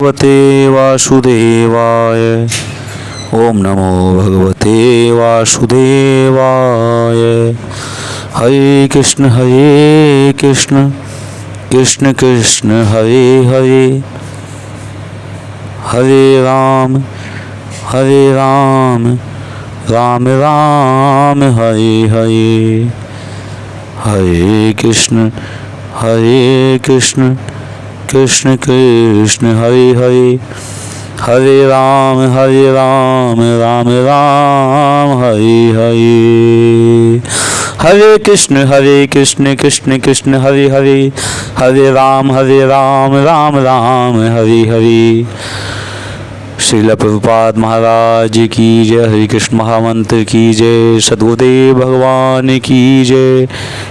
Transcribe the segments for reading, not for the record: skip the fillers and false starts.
भगवते वासुदेवाय। ओम नमो भगवते वासुदेवाय। हरे कृष्ण कृष्ण कृष्ण हरे हरे, हरे राम राम राम हरे हरे। हरे कृष्ण कृष्ण कृष्ण हरे हरे, हरे राम राम राम हरे हरे। हरे कृष्ण कृष्ण कृष्ण हरे हरे, हरे राम राम राम हरे हरे। श्रील प्रभुपाद महाराज की जय। हरे कृष्ण महामंत्र की जय। सद्गुरुदेव भगवान की जय।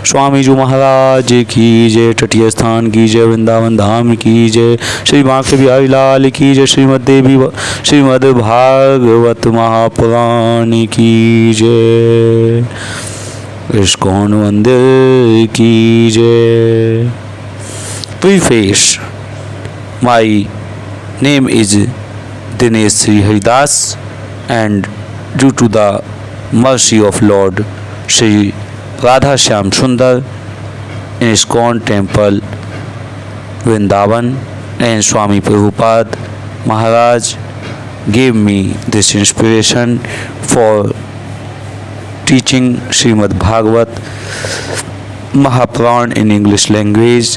स्वामी जी महाराज की जय। तटीय स्थान की जय। वृंदावन धाम की जय। श्री बांके बिहारी लाल की जय। श्रीमद् भागवत महापुराण की जय। इस्कॉन मंदिर की जय। Preface. My name is Dinesh Sri Haridas, and due to the mercy of Lord Sri Radha Shyam Sundar in ISKCON temple Vrindavan, and Swami Prabhupada Maharaj gave me this inspiration for teaching Srimad Bhagavat Mahapuran in English language.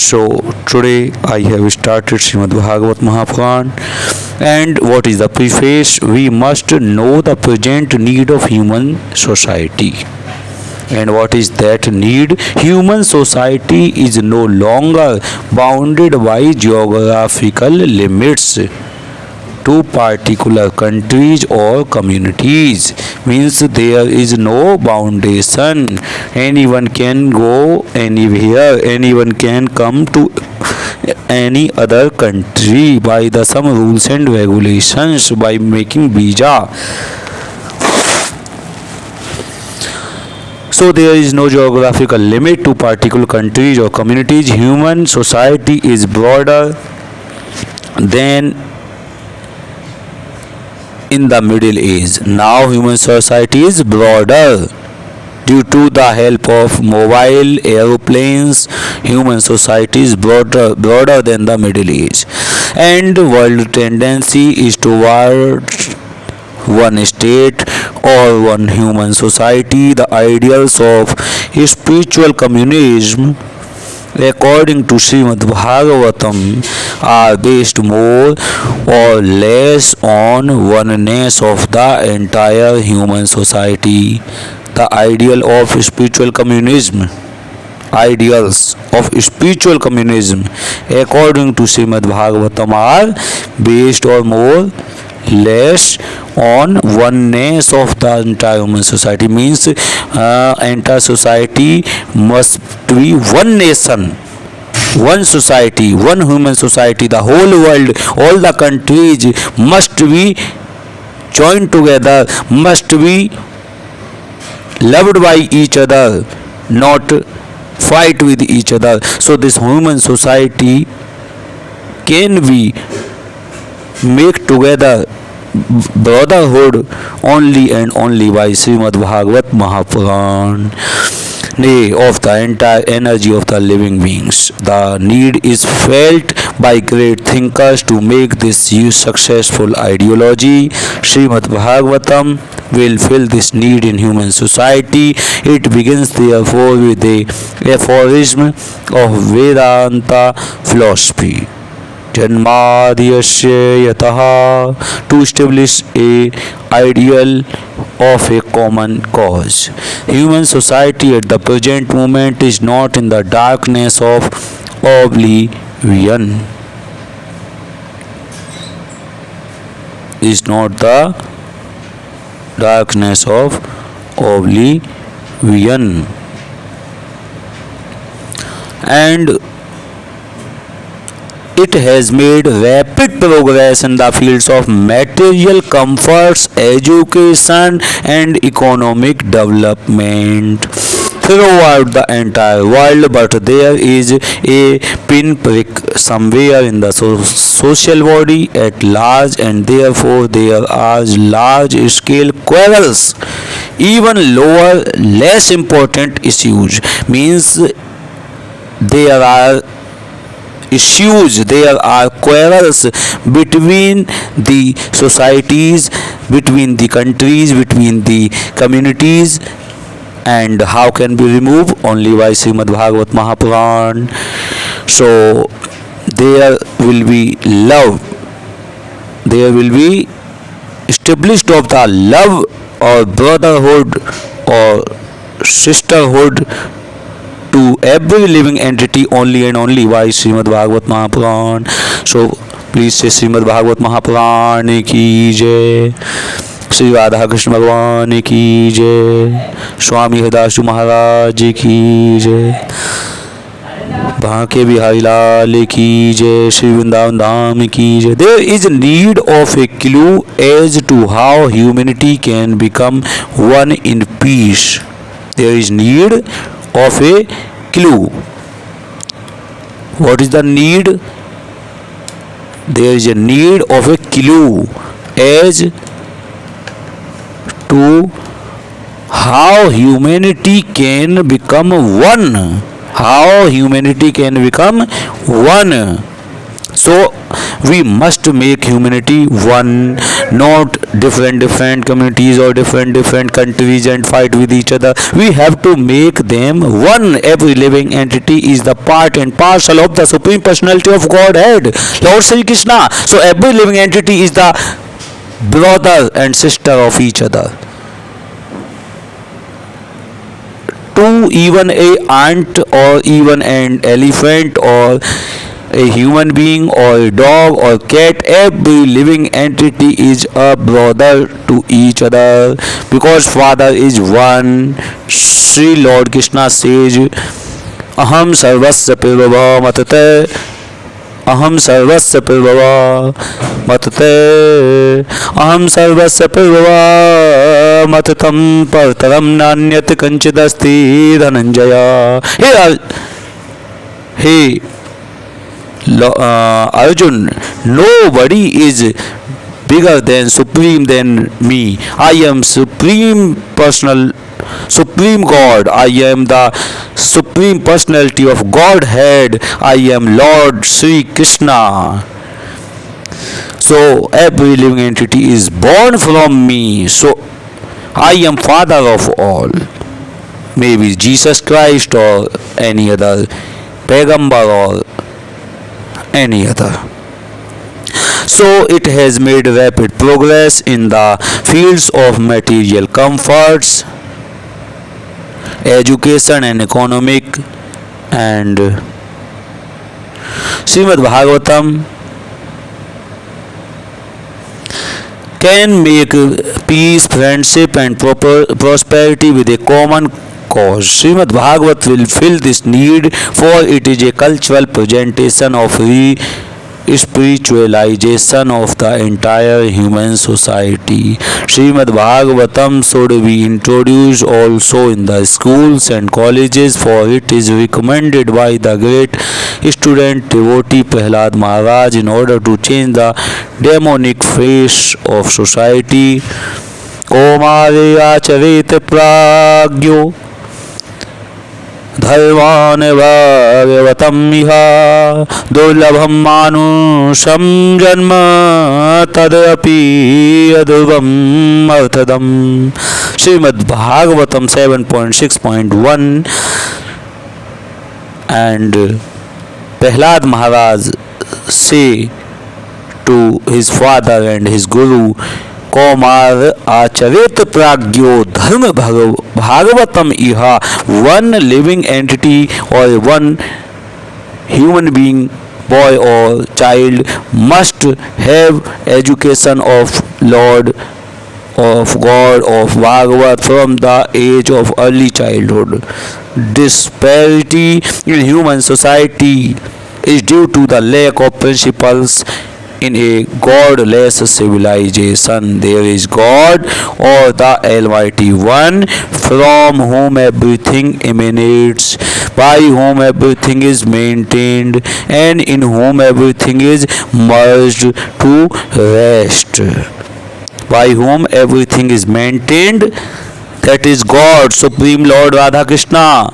So today I have started Srimad Bhagavat Mahapuran. And what is the preface? We must know the present need of human society. And what is that need? Human society is no longer bounded by geographical limits to particular countries or communities. Means there is no foundation. Anyone can go anywhere. Anyone can come to any other country by the some rules and regulations, by making visa. So there is no geographical limit to particular countries or communities. Human society is broader than in the Middle Age. Now human society is broader due to the help of mobile aeroplanes. Human society is broader than the Middle Age, and the world tendency is toward one state or one human society. The ideals of spiritual communism, according to Srimad Bhagavatam, are based more or less on oneness of the entire human society. The ideal of spiritual communism, ideals of spiritual communism according to Srimad Bhagavatam are based or more less on oneness of the entire human society. Means entire society must be one nation, one society, one human society. The whole world, all the countries must be joined together, must be loved by each other, not fight with each other. So this human society can be make together brotherhood only and only by Srimad Bhagavat Mahapuran. Nay, of the entire energy of the living beings. The need is felt by great thinkers to make this successful ideology. Srimad Bhagavatam will fill this need in human society. It begins therefore with the aphorism of Vedanta philosophy. Janmadhyasya yataha, to establish a ideal of a common cause. Human society at the present moment is not in the darkness of oblivion. Is not the darkness of oblivion. And it has made rapid progress in the fields of material comforts, education, and economic development. throughout the entire world, but there is a pinprick somewhere in the social body at large, and therefore there are large scale quarrels. Even lower, less important issues means there are issues, there are quarrels between the societies, between the countries, between the communities, and how can be removed only by Srimad Bhagavat Mahapuran. So there will be love, there will be established of the love or brotherhood or sisterhood to every living entity only and only by Srimad Bhagavat Mahapuran. So please say Srimad Bhagavat Mahapuran ki jai, Shri Radha Krishna भगवान की जय, स्वामी हरिदास महाराज की जय, बांके बिहारी लाल की जय, श्री वृंदावन धाम की जय. There is need of a clue as to how humanity can become one in peace. There is need of a clue. What is the need? There is a need of a clue as to how humanity can become one. How humanity can become one. So we must make humanity one, not different communities or different countries and fight with each other. We have to make them one. Every living entity is the part and parcel of the Supreme Personality of Godhead, Lord Sri Krishna. So every living entity is the brother and sister of each other. To even a ant or even an elephant or a human being or a dog or cat, every living entity is a brother to each other because Father is one. Sri Lord Krishna says, Aham sarvasya prabhava matate, Aham sarvasya prabhava matate, Aham sarvasya prabhava matatam partaram nanyat kanchidasti dhananjaya. Hey Arjun, nobody is bigger than supreme than me. I am supreme God. I am the supreme personality of Godhead. I am Lord Sri Krishna. So every living entity is born from me. So I am Father of all. Maybe Jesus Christ or any other Pegambar or any other. So it has made rapid progress in the fields of material comforts, education and economic, and Srimad Bhagavatam can make peace, friendship and prosperity with a common cause. Srimad Bhagavat will fill this need, for it is a cultural presentation of spiritualization of the entire human society. Srimad Bhagavatam should be introduced also in the schools and colleges, for it is recommended by the great student devotee Prahlad Maharaj in order to change the demonic face of society. Komare acharit pragyo धर्मान भागवतम इहा दुर्लभम मानुषम जन्म तदपि अदुर्लभम अर्थदम. Shrimad Bhagavatam 7.6.1. And Prahlad Maharaj say to his father and his guru, Komar acharit pragyo dharma bhagavatam iha. One living entity or one human being, boy or child, must have education of Lord, of God, of Bhagavat from the age of early childhood. Disparity in human society is due to the lack of principles in a godless civilization. There is God or the Almighty One from whom everything emanates, by whom everything is maintained, and in whom everything is merged to rest. By whom everything is maintained, that is God, Supreme Lord Radha Krishna,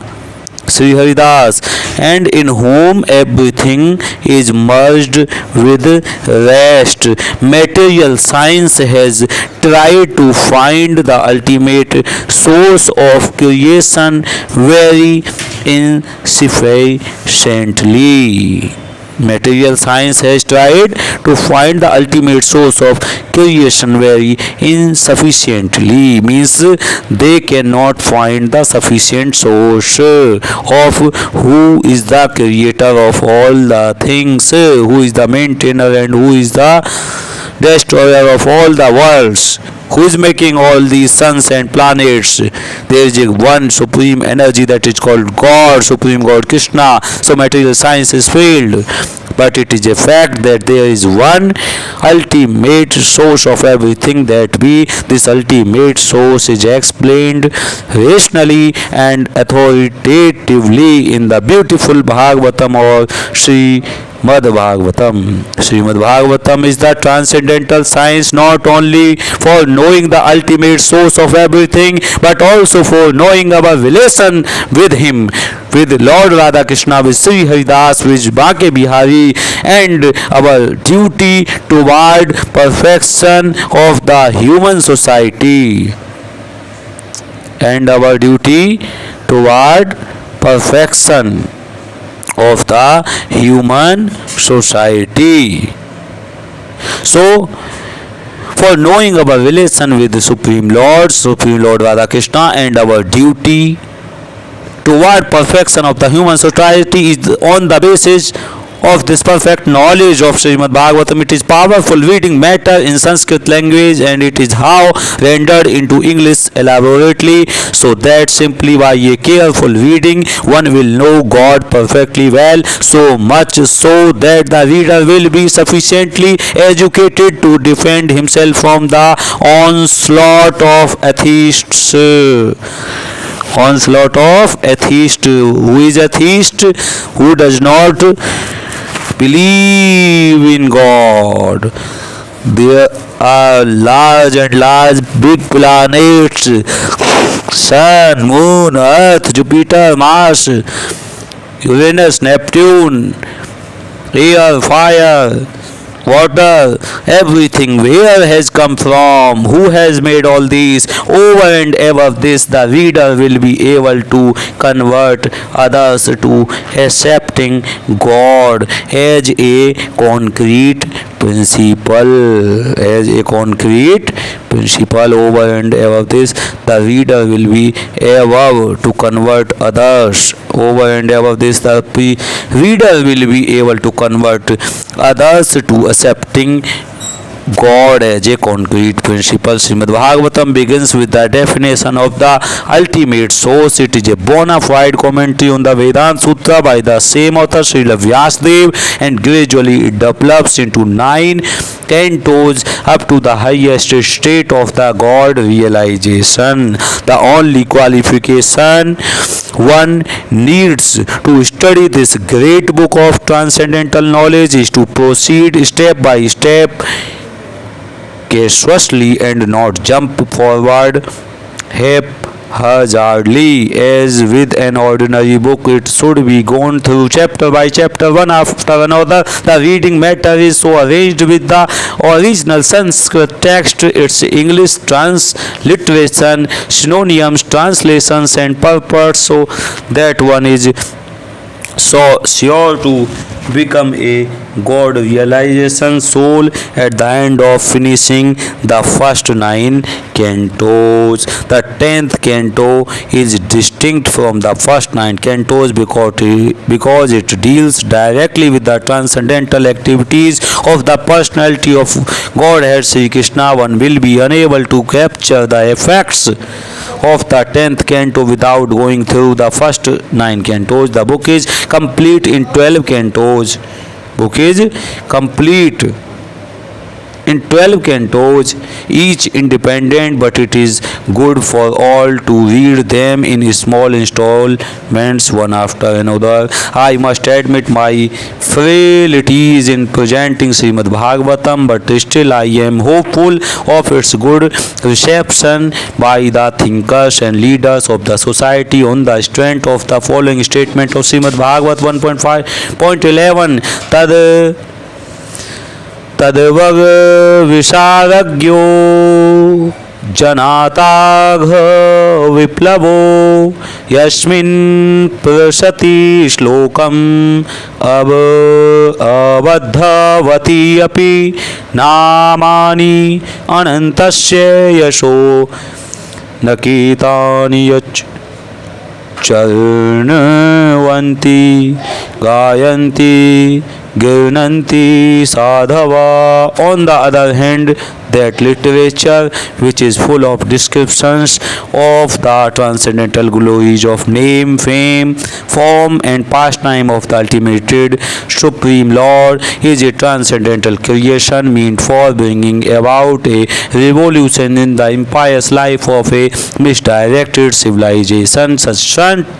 Sri Haridas, and in whom everything is merged with rest. Material science has tried to find the ultimate source of creation very insufficiently. Material science has tried to find the ultimate source of creation very insufficiently, means they cannot find the sufficient source of who is the creator of all the things, who is the maintainer, and who is the destroyer of all the worlds, who is making all these suns and planets. There is one supreme energy that is called God, Supreme God Krishna. So material science is failed, but it is a fact that there is one ultimate source of everything, that this ultimate source is explained rationally and authoritatively in the beautiful Bhagavatam or Srimad Bhagavatam. Srimad Bhagavatam is the transcendental science not only for knowing the ultimate source of everything, but also for knowing our relation with Him, with Lord Radha Krishna, with Sri Haridas, with Bake Bihari, and our duty toward perfection of the human society. And our duty toward perfection of the human society. So, for knowing our relation with the Supreme Lord Radha Krishna, and our duty toward perfection of the human society is on the basis of this perfect knowledge of Srimad Bhagavatam. It is powerful reading matter in Sanskrit language, and it is how rendered into English elaborately, so that simply by a careful reading one will know God perfectly well, so much so that the reader will be sufficiently educated to defend himself from the onslaught of atheists. Onslaught of atheist. Who is atheist? Who does not believe in God. There are large big planets, Sun, Moon, Earth, Jupiter, Mars, Uranus, Neptune, air, fire, water, everything. Where has come from? Who has made all these? Over and above this, the reader will be able to convert others to accepting God as a concrete principle. As a concrete principle. Over and above this, the reader will be able to convert others. Over and above this, the reader will be able to convert others to accepting God as a concrete principle. Srimad Bhagavatam begins with the definition of the ultimate source. It is a bona fide commentary on the Vedanta Sutra by the same author, Srila Vyasadeva, and gradually it develops into 9 cantos up to the highest state of the God realization. The only qualification one needs to study this great book of transcendental knowledge is to proceed step by step cautiously and not jump forward haphazardly. As with an ordinary book, it should be gone through chapter by chapter, one after another. The reading matter is so arranged with the original Sanskrit text, its English transliteration, synonyms, translations, and purport, so that one is so sure to become a God realization soul at the end of finishing the first 9 cantos. The 10th canto is distinct from the first 9 cantos because it deals directly with the transcendental activities of the personality of Godhead Sri Krishna. One will be unable to capture the effects of the 10th canto without going through the first 9 cantos. The book is complete in 12 cantos. Book is complete in 12 cantos, each independent, but it is good for all to read them in small installments, one after another. I must admit my frailties in presenting Srimad Bhagavatam, but still I am hopeful of its good reception by the thinkers and leaders of the society on the strength of the following statement of Srimad Bhagavat 1.5.11. तद्वग विशारज्ञो जनाताघ विप्लवो यस्मिन् प्रसति श्लोकम् अबद्धवती अपि नामानि अनन्तस्य यशो नकेतानि यच्च चर्णवन्ति गायन्ति गृह्णन्ति साधवा. On the other hand, that literature which is full of descriptions of the transcendental glories of name, fame, form and pastime of the ultimate Supreme Lord is a transcendental creation meant for bringing about a revolution in the impious life of a misdirected civilization. Such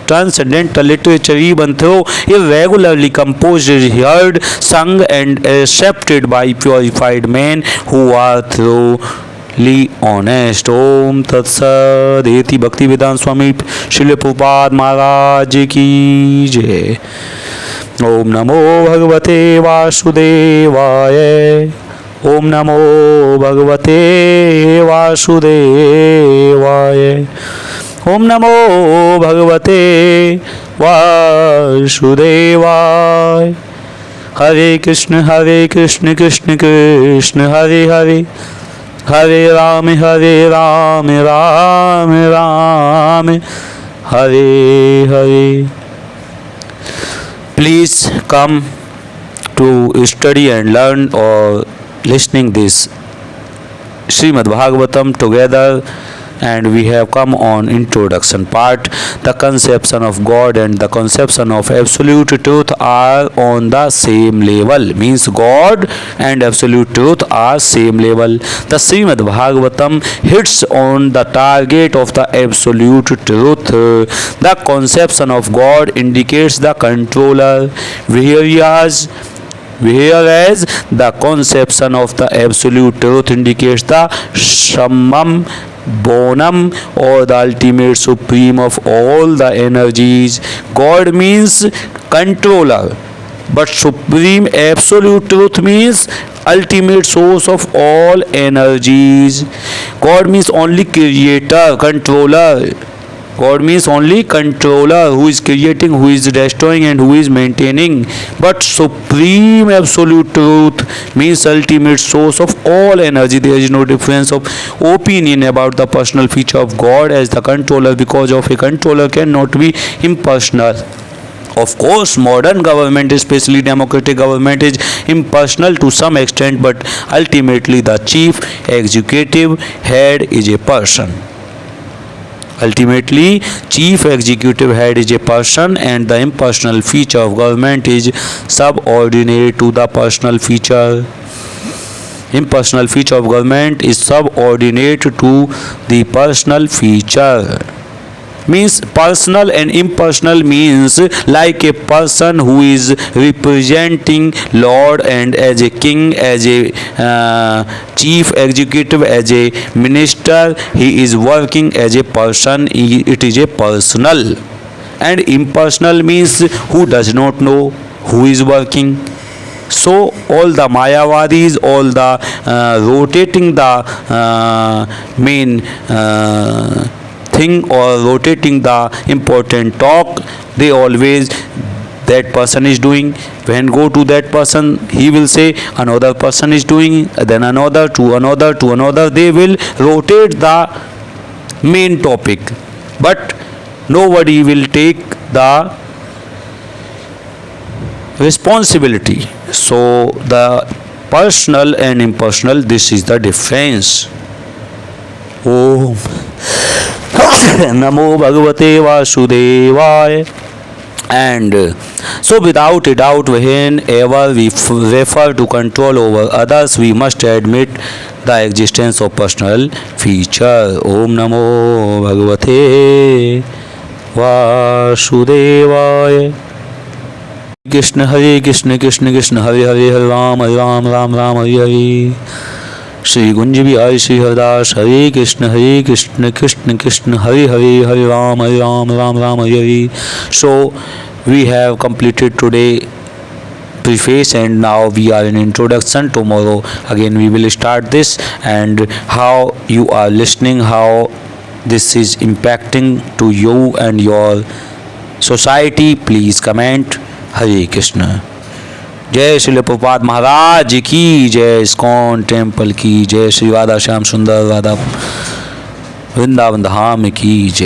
transcendental literature, even though irregularly composed, is heard, sung and accepted by purified men who are thoroughly honest. ओम तत्सद. इति भक्ति वेदांत स्वामी श्रील प्रभुपाद महाराज की जय. ओम नमो भगवते वासुदेवाय. ओम नमो भगवते वासुदेवाय. ओम नमो भगवते वासुदेवाय. हरे कृष्ण कृष्ण कृष्ण हरे हरे, हरे Ram Ram Ram Hare Hare. Please come to study and learn or listening this Srimad Bhagavatam together, and we have come on introduction part. The conception of God and the conception of absolute truth are on the same level, means God and absolute truth are same level. The Srimad Bhagavatam hits on the target of the absolute truth. The conception of God indicates the controller, whereas the conception of the absolute truth indicates the summum bonum or the ultimate supreme of all the energies. God means controller, but supreme absolute truth means ultimate source of all energies. God means only creator, controller. God means only controller, who is creating, who is destroying and who is maintaining. But supreme absolute truth means ultimate source of all energy. There is no difference of opinion about the personal feature of God as the controller, because of a controller cannot be impersonal. Of course, modern government, especially democratic government, is impersonal to some extent, but ultimately the chief executive head is a person. Ultimately, chief executive head is a person, and the impersonal feature of government is subordinate to the personal feature. Impersonal feature of government is subordinate to the personal feature. Means personal and impersonal means like a person who is representing Lord and as a king, as a chief executive, as a minister, he is working as a person. It is a personal. And impersonal means who does not know who is working. So all the Mayavadis, all the rotating the main thing or rotating the important talk, they always that person is doing. When go to that person, he will say another person is doing, then another to another to another. They will rotate the main topic, but nobody will take the responsibility. So the personal and impersonal, this is the difference. Om Namo Bhagavate Vasudevaya. And so, without a doubt, whenever we refer to control over others, we must admit the existence of personal feature. Om Namo Bhagavate Vasudevaya. Krishna Hare Krishna Krishna Krishna Hare Hare Hare Ram Hare Ram Ram Ram Hare Hare. Shri Gunja Bihari Shri Haridas Hare Krishna Krishna Krishna Hare Hare Hare Ram Ram Ram Hare Hare. So we have completed today preface, and now we are in introduction. Tomorrow again we will start this, and how you are listening, how this is impacting to you and your society, please comment. Hare Krishna. जय श्री प्रभुपाद महाराज की जय, ISKCON temple की जय, श्री राधा श्याम सुंदर राधा वृंदावन धाम की जय.